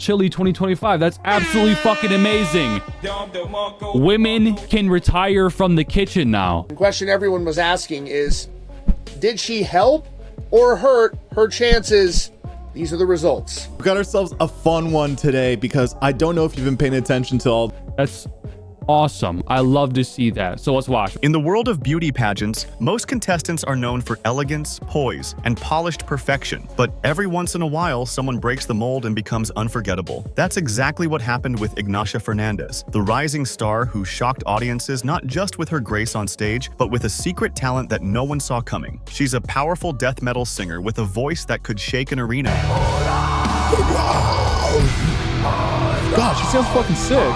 Chile 2025. That's absolutely fucking amazing. Women can retire from the kitchen now. The question everyone was asking is, did she help or hurt her chances? These are the results. We got ourselves a fun one today because I don't know if you've been paying attention to all. That's awesome. I love to see that. So let's watch. In the world of beauty pageants, most contestants are known for elegance, poise, and polished perfection. But every once in a while, someone breaks the mold and becomes unforgettable. That's exactly what happened with Ignacia Fernández, the rising star who shocked audiences not just with her grace on stage, but with a secret talent that no one saw coming. She's a powerful death metal singer with a voice that could shake an arena. God, she sounds fucking sick.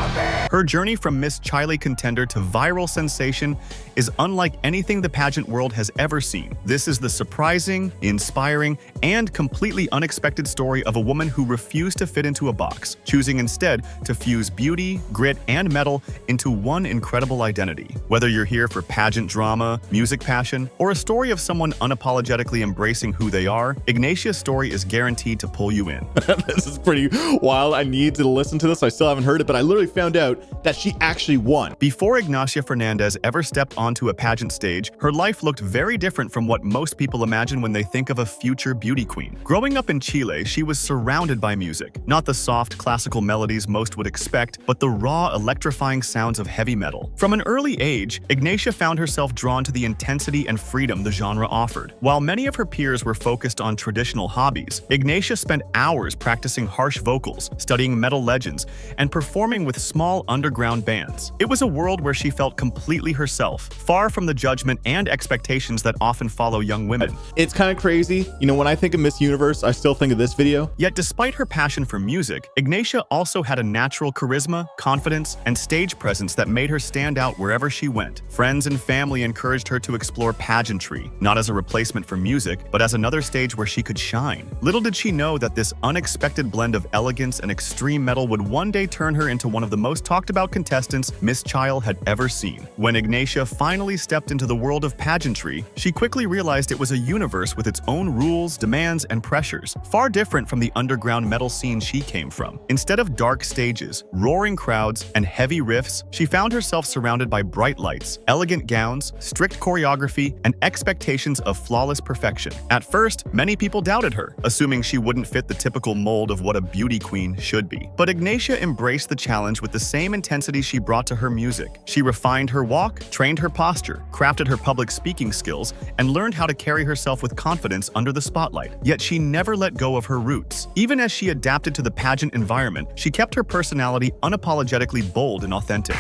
Her journey from Miss Chile contender to viral sensation is unlike anything the pageant world has ever seen. This is the surprising, inspiring, and completely unexpected story of a woman who refused to fit into a box, choosing instead to fuse beauty, grit, and metal into one incredible identity. Whether you're here for pageant drama, music passion, or a story of someone unapologetically embracing who they are, Ignacia's story is guaranteed to pull you in. This is pretty wild. I need to listen to this. I still haven't heard it, but I literally found out that she actually won. Before Ignacia Fernández ever stepped onto a pageant stage, her life looked very different from what most people imagine when they think of a future beauty queen. Growing up in Chile, she was surrounded by music, not the soft classical melodies most would expect, but the raw, electrifying sounds of heavy metal. From an early age, Ignacia found herself drawn to the intensity and freedom the genre offered. While many of her peers were focused on traditional hobbies, Ignacia spent hours practicing harsh vocals, studying metal legends, and performing with small underground bands. It was a world where she felt completely herself, far from the judgment and expectations that often follow young women. It's kind of crazy. You know, when I think of Miss Universe, I still think of this video. Yet despite her passion for music, Ignacia also had a natural charisma, confidence, and stage presence that made her stand out wherever she went. Friends and family encouraged her to explore pageantry, not as a replacement for music, but as another stage where she could shine. Little did she know that this unexpected blend of elegance and extreme metal would one day turn her into one of the most talked about contestants Miss Chile had ever seen. When Ignacia finally stepped into the world of pageantry, she quickly realized it was a universe with its own rules, demands, and pressures, far different from the underground metal scene she came from. Instead of dark stages, roaring crowds, and heavy riffs, she found herself surrounded by bright lights, elegant gowns, strict choreography, and expectations of flawless perfection. At first, many people doubted her, assuming she wouldn't fit the typical mold of what a beauty queen should be. But Ignacia embraced the challenge with the same intensity she brought to her music. She refined her walk, trained her posture, crafted her public speaking skills, and learned how to carry herself with confidence under the spotlight. Yet she never let go of her roots. Even as she adapted to the pageant environment, she kept her personality unapologetically bold and authentic.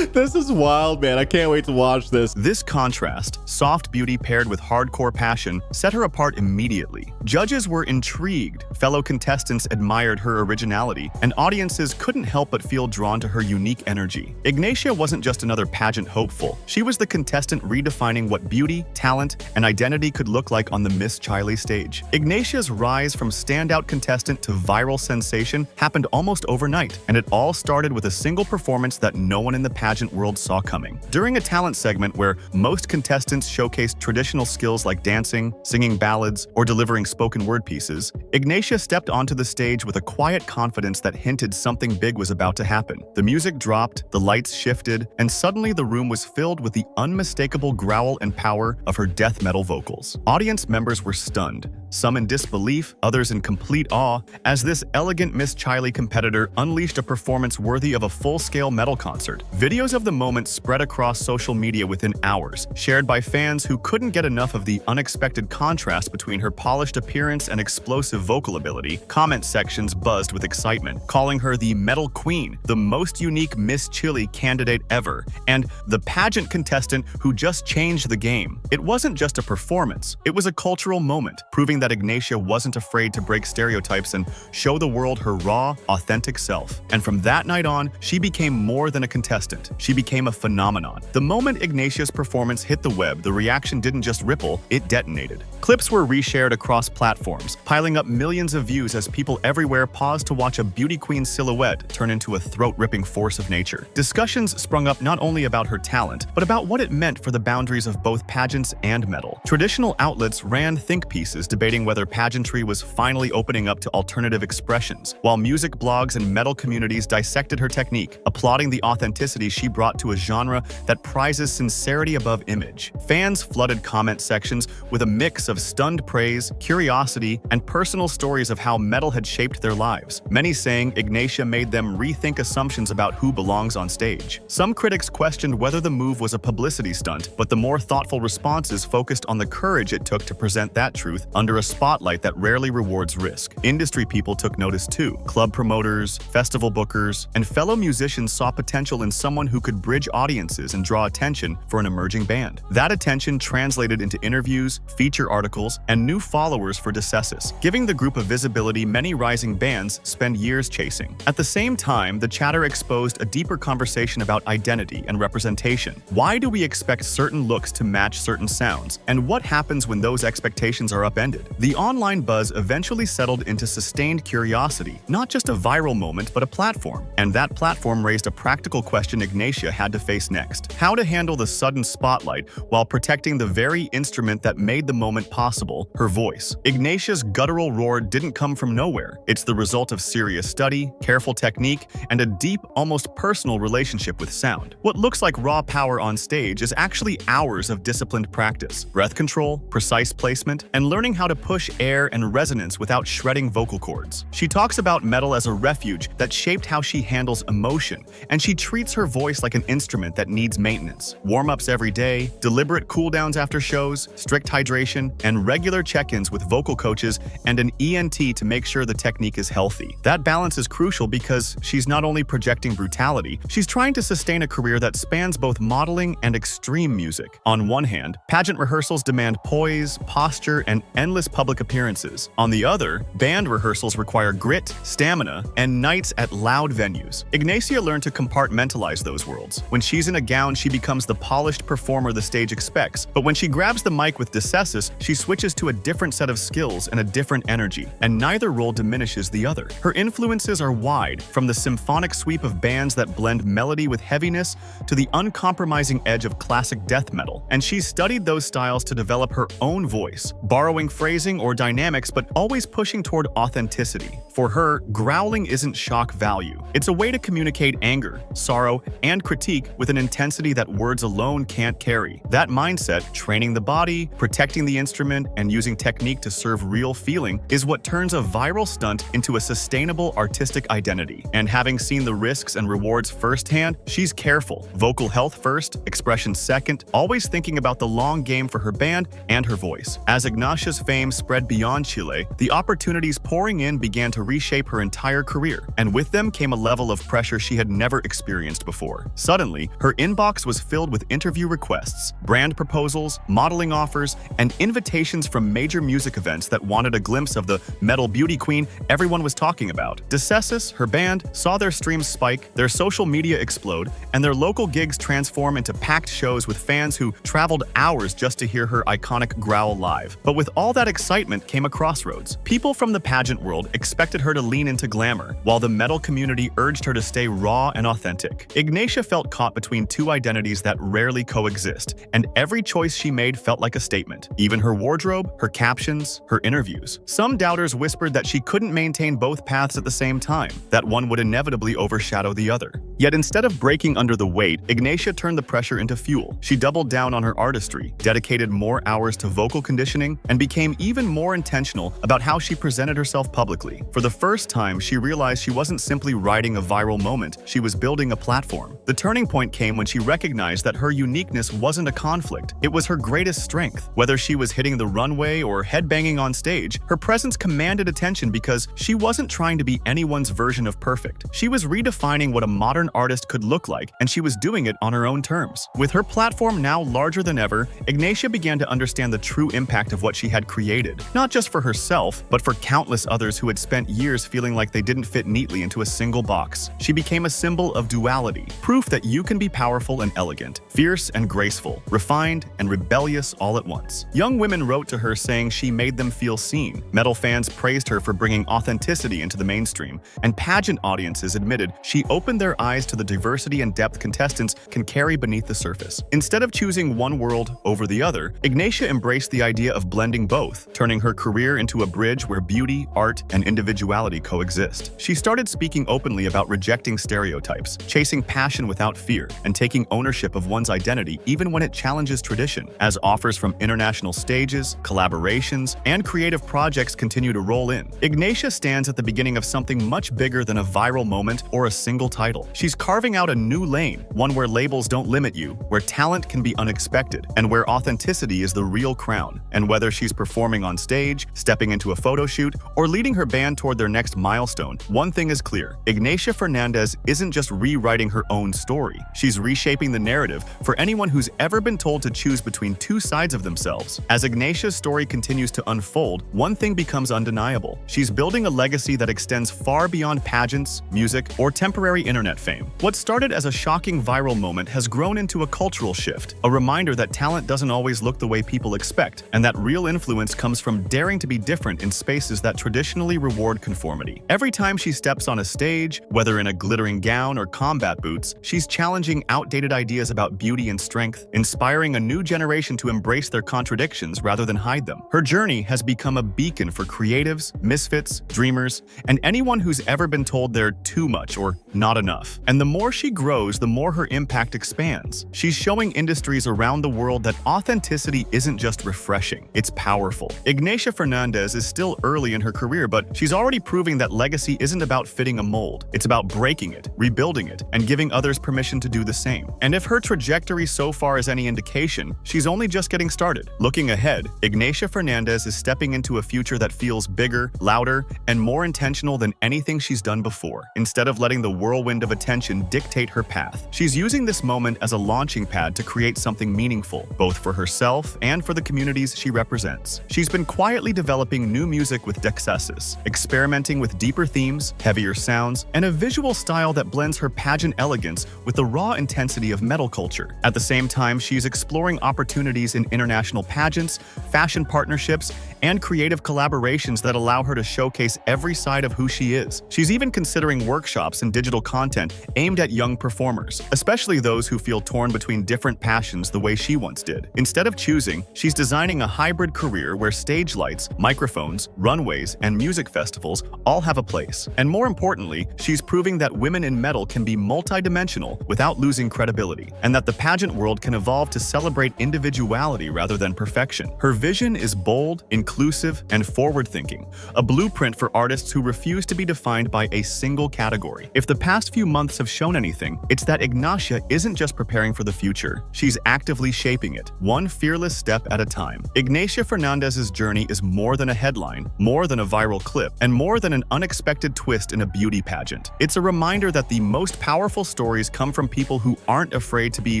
This is wild, man. I can't wait to watch this. This contrast, soft beauty paired with hardcore passion, set her apart immediately. Judges were intrigued, fellow contestants admired her originality, and audiences couldn't help but feel drawn to her unique energy. Ignacia wasn't just another pageant hopeful. She was the contestant redefining what beauty, talent, and identity could look like on the Miss Chile stage. Ignacia's rise from standout contestant to viral sensation happened almost overnight, and it all started with a single performance that no one in the pageant world saw coming. During a talent segment where most contestants showcased traditional skills like dancing, singing ballads, or delivering spoken word pieces, Ignacia stepped onto the stage with a quiet confidence that hinted something big was about to happen. The music dropped, the lights shifted, and suddenly the room was filled with the unmistakable growl and power of her death metal vocals. Audience members were stunned, some in disbelief, others in complete awe, as this elegant Miss Chile competitor unleashed a performance worthy of a full-scale metal concert. Videos of the moment spread across social media within hours, shared by fans who couldn't get enough of the unexpected contrast between her polished appearance and explosive vocal ability. Comment sections buzzed with excitement, calling her the Metal Queen, the most unique Miss Chile candidate ever, and the pageant contestant who just changed the game. It wasn't just a performance, it was a cultural moment, proving that Ignacia wasn't afraid to break stereotypes and show the world her raw, authentic self. And from that night on, she became more than a contestant. She became a phenomenon. The moment Ignacia's performance hit the web, the reaction didn't just ripple, it detonated. Clips were reshared across platforms, piling up millions of views as people everywhere paused to watch a beauty queen silhouette turn into a throat-ripping force of nature. Discussions sprung up not only about her talent, but about what it meant for the boundaries of both pageants and metal. Traditional outlets ran think pieces debating debating whether pageantry was finally opening up to alternative expressions, while music blogs and metal communities dissected her technique, applauding the authenticity she brought to a genre that prizes sincerity above image. Fans flooded comment sections with a mix of stunned praise, curiosity, and personal stories of how metal had shaped their lives, many saying Ignacia made them rethink assumptions about who belongs on stage. Some critics questioned whether the move was a publicity stunt, but the more thoughtful responses focused on the courage it took to present that truth under a spotlight that rarely rewards risk. Industry people took notice too. Club promoters, festival bookers, and fellow musicians saw potential in someone who could bridge audiences and draw attention for an emerging band. That attention translated into interviews, feature articles, and new followers for Decessus, giving the group a visibility many rising bands spend years chasing. At the same time, the chatter exposed a deeper conversation about identity and representation. Why do we expect certain looks to match certain sounds, and what happens when those expectations are upended? The online buzz eventually settled into sustained curiosity, not just a viral moment, but a platform. And that platform raised a practical question Ignacia had to face next: how to handle the sudden spotlight while protecting the very instrument that made the moment possible, her voice. Ignacia's guttural roar didn't come from nowhere. It's the result of serious study, careful technique, and a deep, almost personal relationship with sound. What looks like raw power on stage is actually hours of disciplined practice, breath control, precise placement, and learning how to push air and resonance without shredding vocal cords. She talks about metal as a refuge that shaped how she handles emotion, and she treats her voice like an instrument that needs maintenance. Warm-ups every day, deliberate cooldowns after shows, strict hydration, and regular check-ins with vocal coaches and an ENT to make sure the technique is healthy. That balance is crucial because she's not only projecting brutality, she's trying to sustain a career that spans both modeling and extreme music. On one hand, pageant rehearsals demand poise, posture, and endless public appearances. On the other, band rehearsals require grit, stamina, and nights at loud venues. Ignacia learned to compartmentalize those worlds. When she's in a gown, she becomes the polished performer the stage expects, but when she grabs the mic with Decessus, she switches to a different set of skills and a different energy, and neither role diminishes the other. Her influences are wide, from the symphonic sweep of bands that blend melody with heaviness to the uncompromising edge of classic death metal, and she's studied those styles to develop her own voice, borrowing phrasing or dynamics but always pushing toward authenticity. For her, growling isn't shock value. It's a way to communicate anger, sorrow, and critique with an intensity that words alone can't carry. That mindset, training the body, protecting the instrument, and using technique to serve real feeling, is what turns a viral stunt into a sustainable artistic identity. And having seen the risks and rewards firsthand, she's careful. Vocal health first, expression second, always thinking about the long game for her band and her voice. As Ignacia's fame spread beyond Chile, the opportunities pouring in began to reshape her entire career, and with them came a level of pressure she had never experienced before. Suddenly, her inbox was filled with interview requests, brand proposals, modeling offers, and invitations from major music events that wanted a glimpse of the metal beauty queen everyone was talking about. Decessus, her band, saw their streams spike, their social media explode, and their local gigs transform into packed shows with fans who traveled hours just to hear her iconic growl live. But with all that excitement came a crossroads. People from the pageant world expected her to lean into glamour, while the metal community urged her to stay raw and authentic. Ignacia felt caught between two identities that rarely coexist, and every choice she made felt like a statement. Even her wardrobe, her captions, her interviews. Some doubters whispered that she couldn't maintain both paths at the same time, that one would inevitably overshadow the other. Yet instead of breaking under the weight, Ignacia turned the pressure into fuel. She doubled down on her artistry, dedicated more hours to vocal conditioning, and became even more intentional about how she presented herself publicly. For the first time, she realized she wasn't simply riding a viral moment, she was building a platform. The turning point came when she recognized that her uniqueness wasn't a conflict, it was her greatest strength. Whether she was hitting the runway or headbanging on stage, her presence commanded attention because she wasn't trying to be anyone's version of perfect. She was redefining what a modern artist could look like, and she was doing it on her own terms. With her platform now larger than ever, Ignacia began to understand the true impact of what she had created, not just for herself, but for countless others who had spent years feeling like they didn't fit neatly into a single box. She became a symbol of duality, proof that you can be powerful and elegant, fierce and graceful, refined and rebellious all at once. Young women wrote to her saying she made them feel seen. Metal fans praised her for bringing authenticity into the mainstream, and pageant audiences admitted she opened their eyes eyes to the diversity and depth contestants can carry beneath the surface. Instead of choosing one world over the other, Ignacia embraced the idea of blending both, turning her career into a bridge where beauty, art, and individuality coexist. She started speaking openly about rejecting stereotypes, chasing passion without fear, and taking ownership of one's identity even when it challenges tradition. As offers from international stages, collaborations, and creative projects continue to roll in, Ignacia stands at the beginning of something much bigger than a viral moment or a single title. She's carving out a new lane, one where labels don't limit you, where talent can be unexpected, and where authenticity is the real crown. And whether she's performing on stage, stepping into a photo shoot, or leading her band toward their next milestone, one thing is clear: Ignacia Fernández isn't just rewriting her own story. She's reshaping the narrative for anyone who's ever been told to choose between two sides of themselves. As Ignacia's story continues to unfold, one thing becomes undeniable. She's building a legacy that extends far beyond pageants, music, or temporary internet fame. What started as a shocking viral moment has grown into a cultural shift, a reminder that talent doesn't always look the way people expect, and that real influence comes from daring to be different in spaces that traditionally reward conformity. Every time she steps on a stage, whether in a glittering gown or combat boots, she's challenging outdated ideas about beauty and strength, inspiring a new generation to embrace their contradictions rather than hide them. Her journey has become a beacon for creatives, misfits, dreamers, and anyone who's ever been told they're too much or not enough. And the more she grows, the more her impact expands. She's showing industries around the world that authenticity isn't just refreshing, it's powerful. Ignacia Fernández is still early in her career, but she's already proving that legacy isn't about fitting a mold. It's about breaking it, rebuilding it, and giving others permission to do the same. And if her trajectory so far is any indication, she's only just getting started. Looking ahead, Ignacia Fernández is stepping into a future that feels bigger, louder, and more intentional than anything she's done before. Instead of letting the whirlwind of attention dictate her path, she's using this moment as a launching pad to create something meaningful, both for herself and for the communities she represents. She's been quietly developing new music with Dexasis, experimenting with deeper themes, heavier sounds, and a visual style that blends her pageant elegance with the raw intensity of metal culture. At the same time, she's exploring opportunities in international pageants, fashion partnerships, and creative collaborations that allow her to showcase every side of who she is. She's even considering workshops and digital content aimed at young performers, especially those who feel torn between different passions the way she once did. Instead of choosing, she's designing a hybrid career where stage lights, microphones, runways, and music festivals all have a place. And more importantly, she's proving that women in metal can be multidimensional without losing credibility, and that the pageant world can evolve to celebrate individuality rather than perfection. Her vision is bold, inclusive, and forward-thinking, a blueprint for artists who refuse to be defined by a single category. If the past few months have shown anything, it's that Ignacia isn't just preparing for the future, she's actively shaping it, one fearless step at a time. Ignacia Fernández's journey is more than a headline, more than a viral clip, and more than an unexpected twist in a beauty pageant. It's a reminder that the most powerful stories come from people who aren't afraid to be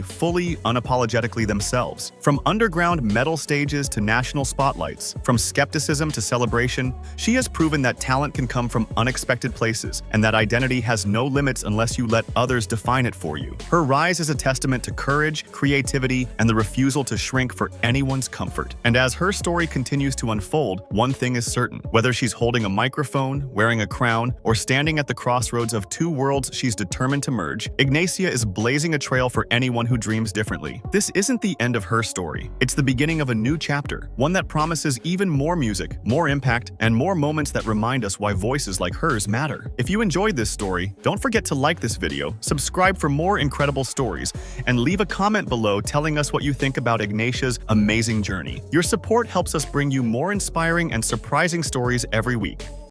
fully, unapologetically themselves. From underground metal stages to national spotlights, from skepticism to celebration, she has proven that talent can come from unexpected places, and that identity has no limits unless you let others define it for you. Her rise is a testament to courage, creativity, and the refusal to shrink for anyone's comfort. And as her story continues to unfold, one thing is certain: whether she's holding a microphone, wearing a crown, or standing at the crossroads of two worlds she's determined to merge, Ignacia is blazing a trail for anyone who dreams differently. This isn't the end of her story. It's the beginning of a new chapter, one that promises even more music, more impact, and more moments that remind us why voices like hers matter. If you enjoyed this story, don't forget to like this video, subscribe for more incredible stories, and leave a comment below telling us what you think about Ignacia's amazing journey. Your support helps us bring you more inspiring and surprising stories every week.